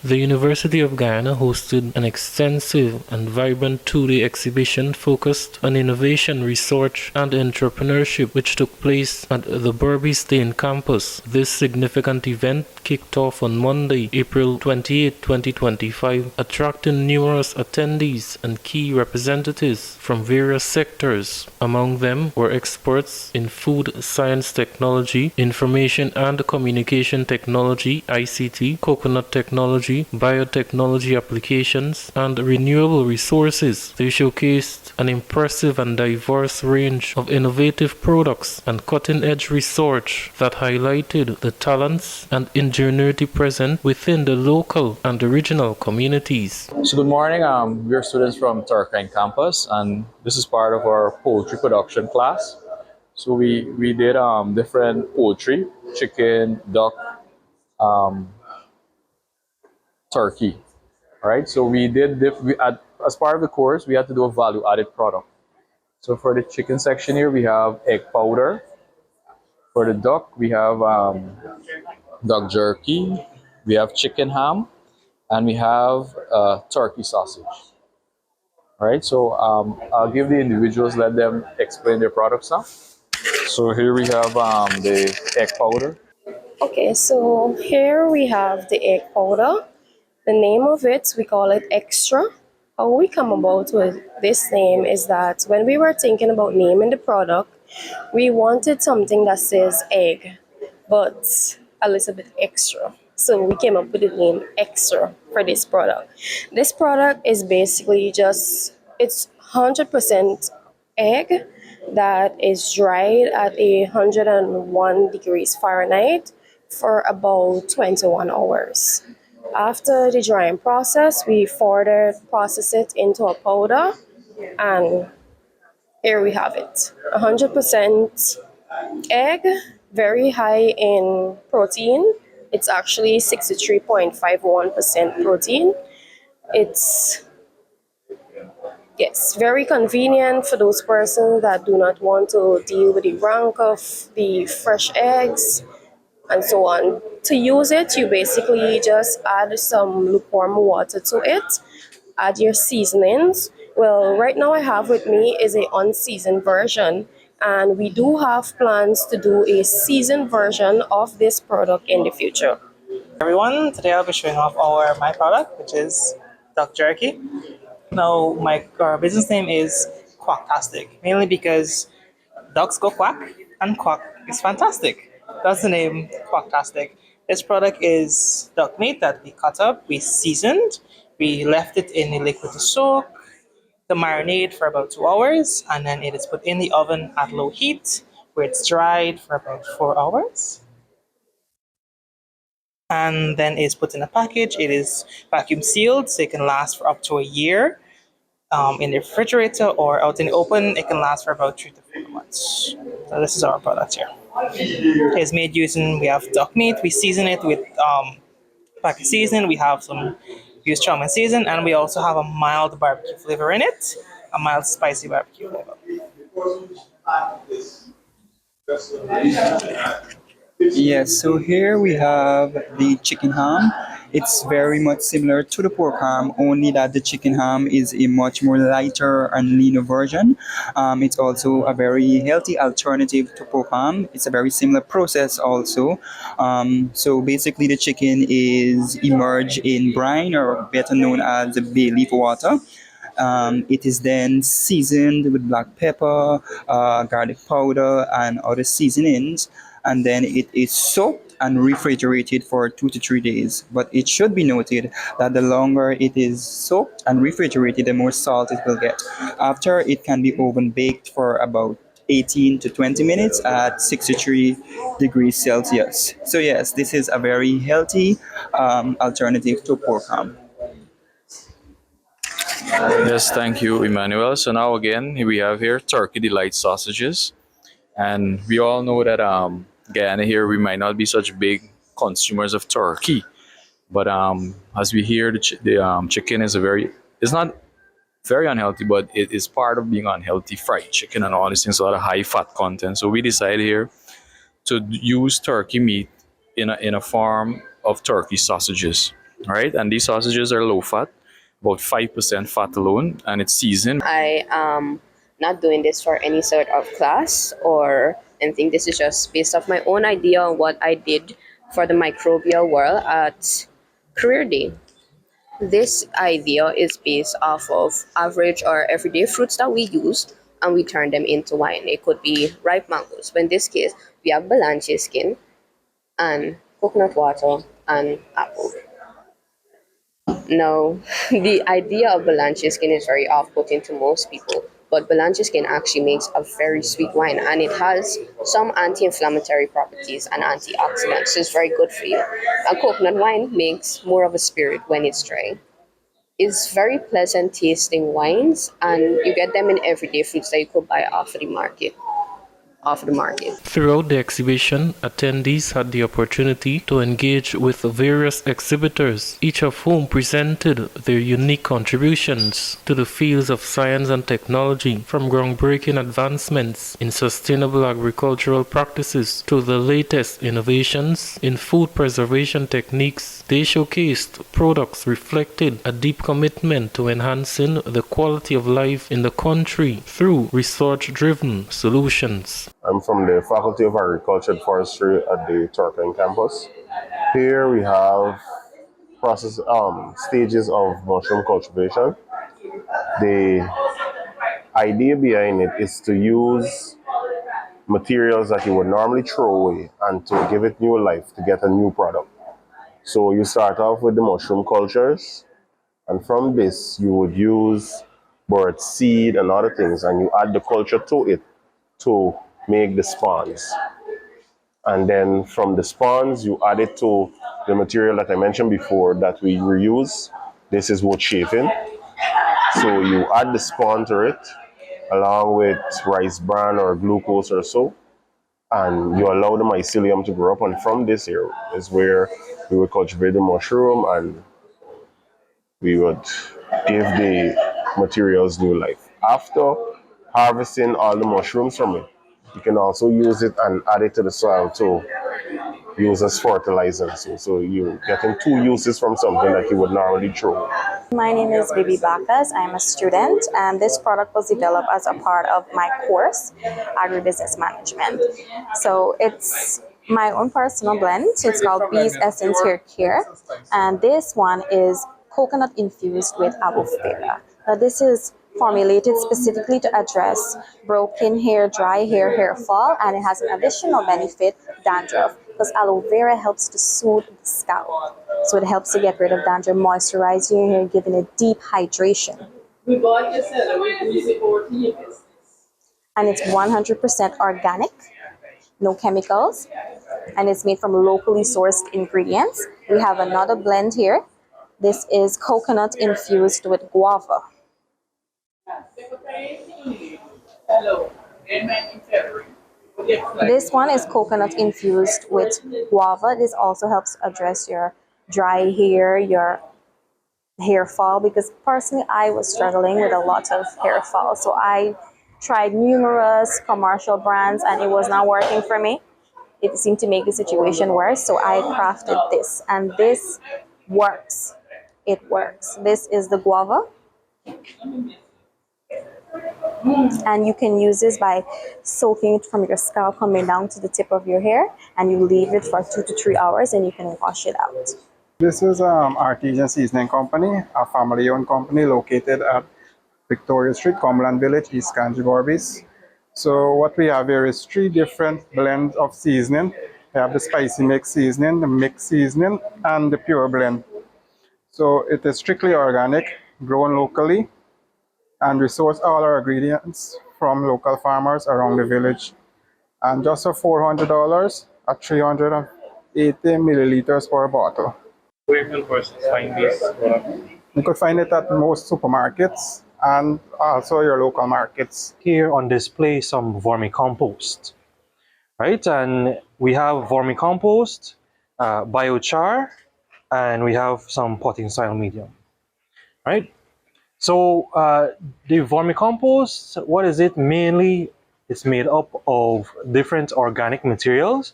The University of Guyana hosted an extensive and vibrant 2-day exhibition focused on innovation, research, and entrepreneurship, which took place at the Berbice tain campus. This significant event kicked off on Monday, April 28, 2025, attracting numerous attendees and key representatives from various sectors. Among them were experts in food science technology, information and communication technology, ICT, coconut technology, biotechnology applications, and renewable resources. They showcased an impressive and diverse range of innovative products and cutting-edge research that highlighted the talents and ingenuity present within the local and regional communities. So good morning. We're students from Turkine campus, and this is part of our poultry production class. So we did different poultry, chicken, duck, turkey. All right. So we did as part of the course, we had to do a value-added product. So for the chicken section here, we have egg powder. For the duck, we have duck jerky. We have chicken ham, and we have turkey sausage. All right. So I'll give the individuals, let them explain their products now. So here we have the egg powder. Okay, so here we have the egg powder. The name of it, we call it Extra. How we come about with this name is that when we were thinking about naming the product, we wanted something that says egg, but a little bit extra. So we came up with the name Extra for this product. This product is basically it's 100% egg that is dried at 101 degrees Fahrenheit for about 21 hours. After the drying process, we further process it into a powder, and here we have it. 100% egg, very high in protein. It's actually 63.51% protein. It's very convenient for those persons that do not want to deal with the rank of the fresh eggs and so on. To use it, you basically just add some lukewarm water to it, add your seasonings. Well, right now I have with me is a unseasoned version, and we do have plans to do a seasoned version of this product in the future. Everyone, today I'll be showing off my product, which is duck jerky. Now, our business name is Quacktastic, mainly because ducks go quack and quack is fantastic. That's the name, Quacktastic. This product is duck meat that we cut up, we seasoned, we left it in a liquid to soak, to marinate for about 2 hours, and then it is put in the oven at low heat, where it's dried for about 4 hours. And then it's put in a package. It is vacuum sealed, so it can last for up to a year. In the refrigerator or out in the open, it can last for about 3 to 4 months. So this is our product here. It's made we have duck meat, we season it with packet seasoning, we have some used chow mein season, and we also have a mild barbecue flavor in it, a mild spicy barbecue flavor. Yes, so here we have the chicken ham. It's very much similar to the pork ham, only that the chicken ham is a much more lighter and leaner version. It's also a very healthy alternative to pork ham. It's a very similar process also. So basically the chicken is immersed in brine, or better known as the bay leaf water. It is then seasoned with black pepper, garlic powder, and other seasonings, and then it is soaked and refrigerated for 2 to 3 days. But it should be noted that the longer it is soaked and refrigerated, the more salt it will get. After, it can be oven baked for about 18 to 20 minutes at 63 degrees Celsius. So yes, this is a very healthy alternative to pork ham. Yes, thank you, Emmanuel. So now again, we have here Turkey Delight sausages. And we all know that Guyana here, we might not be such big consumers of turkey. But as we hear, the chicken is it's not very unhealthy, but it is part of being unhealthy. Fried chicken and all these things, a lot of high fat content. So we decided here to use turkey meat in a form of turkey sausages. All right, and these sausages are low fat, about 5% fat alone, and it's seasoned. I am not doing this for any sort of class or anything. This is just based off my own idea on what I did for the microbial world at Career Day. This idea is based off of average or everyday fruits that we use and we turn them into wine. It could be ripe mangoes. But in this case, we have balanchi skin and coconut water and apple. Now, the idea of balanchi skin is very off-putting to most people, but balanchi skin actually makes a very sweet wine and it has some anti-inflammatory properties and antioxidants, so it's very good for you. A coconut wine makes more of a spirit when it's dry. It's very pleasant tasting wines and you get them in everyday fruits that you could buy off the market. Throughout the exhibition, attendees had the opportunity to engage with various exhibitors, each of whom presented their unique contributions to the fields of science and technology, from groundbreaking advancements in sustainable agricultural practices to the latest innovations in food preservation techniques. They showcased products reflecting a deep commitment to enhancing the quality of life in the country through research-driven solutions. I'm from the Faculty of Agriculture and Forestry at the Georgetown campus. Here we have stages of mushroom cultivation. The idea behind it is to use materials that you would normally throw away and to give it new life, to get a new product. So you start off with the mushroom cultures, and from this you would use bird seed and other things, and you add the culture to it to make the spawns. And then from the spawns, you add it to the material that I mentioned before that we reuse. This is wood chafing. So you add the spawn to it along with rice bran or glucose or so, and you allow the mycelium to grow up. And from this here is where we would cultivate the mushroom and we would give the materials new life. After harvesting all the mushrooms from it, you can also use it and add it to the soil to use as fertilizer. So you're getting two uses from something that you would normally throw. My name is Berbice. I'm a student, and this product was developed as a part of my course, Agribusiness Management. So it's my own personal blend. So it's called Bees Essence Hair Care, and this one is coconut infused with aloe vera. Now this is formulated specifically to address broken hair, dry hair, hair fall, and it has an additional benefit, dandruff, because aloe vera helps to soothe the scalp. So it helps to get rid of dandruff, moisturize your hair, giving it deep hydration. And it's 100% organic, no chemicals, and it's made from locally sourced ingredients. We have another blend here. This is coconut infused with guava. This one is coconut infused with guava. This also helps address your dry hair, your hair fall, because personally I was struggling with a lot of hair fall. So I tried numerous commercial brands and it was not working for me. It seemed to make the situation worse. So I crafted this, and this works. It works. This is the guava. And you can use this by soaking it from your scalp coming down to the tip of your hair, and you leave it for 2 to 3 hours and you can wash it out. This is Artesian Seasoning Company, a family-owned company located at Victoria Street, Cumberland Village, East Kanji, Berbice. So what we have here is 3 different blends of seasoning. We have the spicy mix seasoning, the mixed seasoning, and the pure blend. So it is strictly organic, grown locally, and we source all our ingredients from local farmers around the village. And just for $400 at 380 milliliters per bottle. Where can persons find these products? You could find it at most supermarkets and also your local markets. Here on display some vermicompost, right? And we have vermicompost, biochar, and we have some potting soil medium, right? So the vermicompost, what is it mainly? It's made up of different organic materials,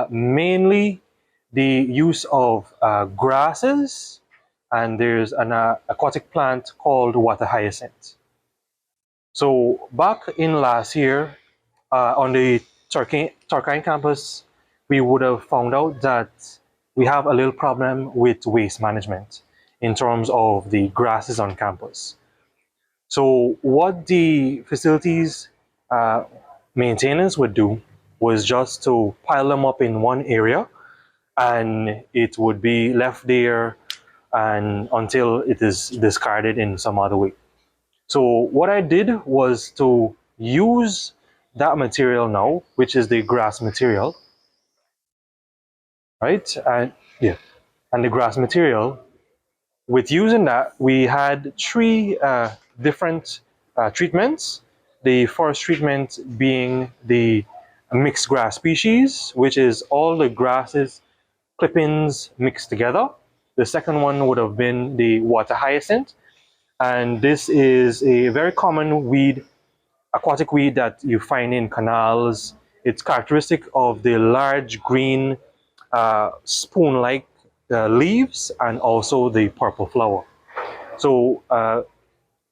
mainly the use of grasses, and there's an aquatic plant called water hyacinth. So back in last year, on the Turkine campus, we would have found out that we have a little problem with waste management in terms of the grasses on campus. So what the facilities maintenance would do was just to pile them up in one area, and it would be left there and until it is discarded in some other way. So what I did was to use that material now, which is the grass material, right? And yeah, and the grass material. With using that, we had three different treatments. The first treatment being the mixed grass species, which is all the grasses clippings mixed together. The second one would have been the water hyacinth, and this is a very common weed, aquatic weed that you find in canals. It's characteristic of the large green spoon-like leaves and also the purple flower. So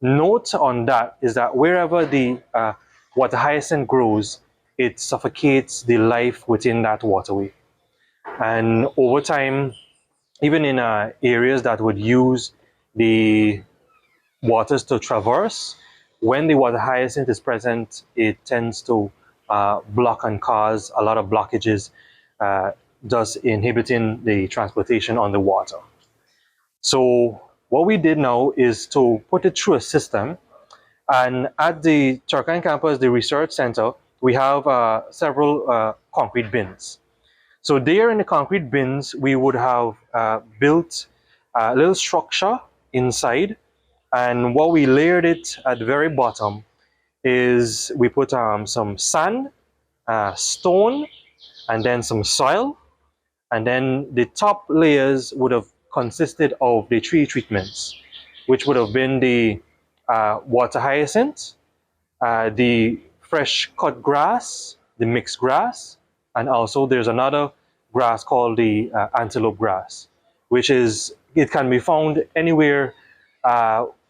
note on that is that wherever the water hyacinth grows, it suffocates the life within that waterway. And over time, even in areas that would use the waters to traverse, when the water hyacinth is present, it tends to block and cause a lot of blockages, thus inhibiting the transportation on the water. So what we did now is to put it through a system, and at the Turkine campus, the research center, we have several concrete bins. So there in the concrete bins, we would have built a little structure inside, and what we layered it at the very bottom is we put some sand, stone, and then some soil, and then the top layers would have consisted of the three treatments, which would have been the water hyacinth, the fresh cut grass, the mixed grass, and also there's another grass called the antelope grass, which is, it can be found anywhere.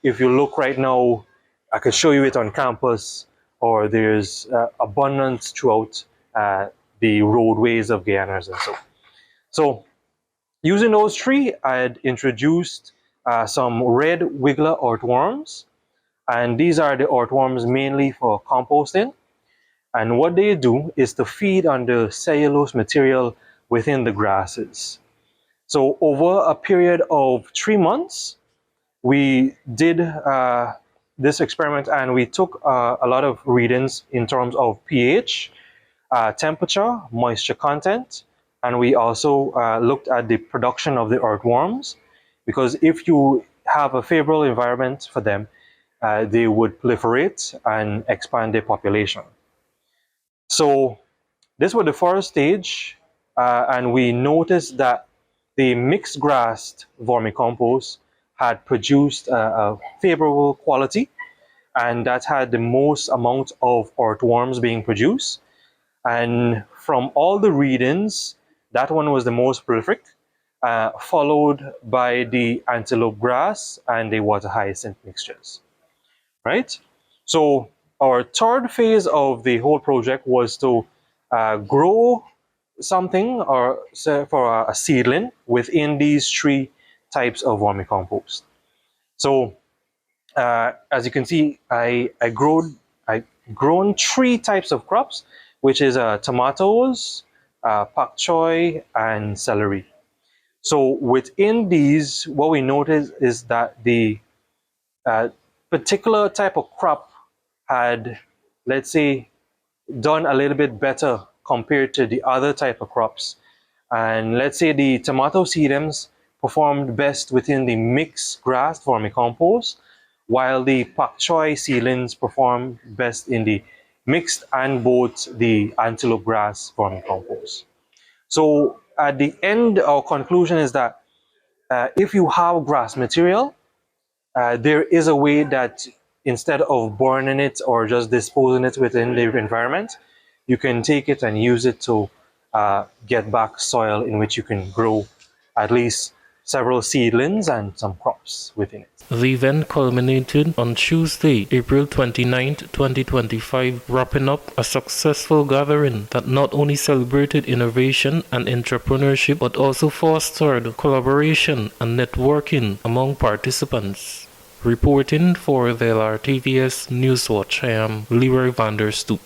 If you look right now, I could show you it on campus, or there's abundance throughout the roadways of Guyana and so. So using those three, I had introduced some red wiggler earthworms, and these are the earthworms mainly for composting. And what they do is to feed on the cellulose material within the grasses. So over a period of 3 months, we did this experiment, and we took a lot of readings in terms of pH, temperature, moisture content, and we also looked at the production of the earthworms, because if you have a favorable environment for them, they would proliferate and expand their population. So this was the first stage, and we noticed that the mixed grass vermicompost had produced a favorable quality, and that had the most amount of earthworms being produced. And from all the readings, that one was the most prolific, followed by the antelope grass and the water hyacinth mixtures, right? So our third phase of the whole project was to grow something, or say for a seedling within these three types of vermicompost. So as you can see, I grown three types of crops, which is tomatoes, pak choy, and celery. So within these, what we noticed is that the particular type of crop had, let's say, done a little bit better compared to the other type of crops. And let's say the tomato sedums performed best within the mixed grass vermicompost, while the pak choy seedlings performed best in the mixed and both the antelope grass vermicompost. So at the end, our conclusion is that if you have grass material, there is a way that instead of burning it or just disposing it within the environment, you can take it and use it to get back soil in which you can grow at least several seedlings and some crops within it. The event culminated on Tuesday, April 29th, 2025, wrapping up a successful gathering that not only celebrated innovation and entrepreneurship but also fostered collaboration and networking among participants. Reporting for the LRTVS NewsWatch, I am Leroy Vanderstoep.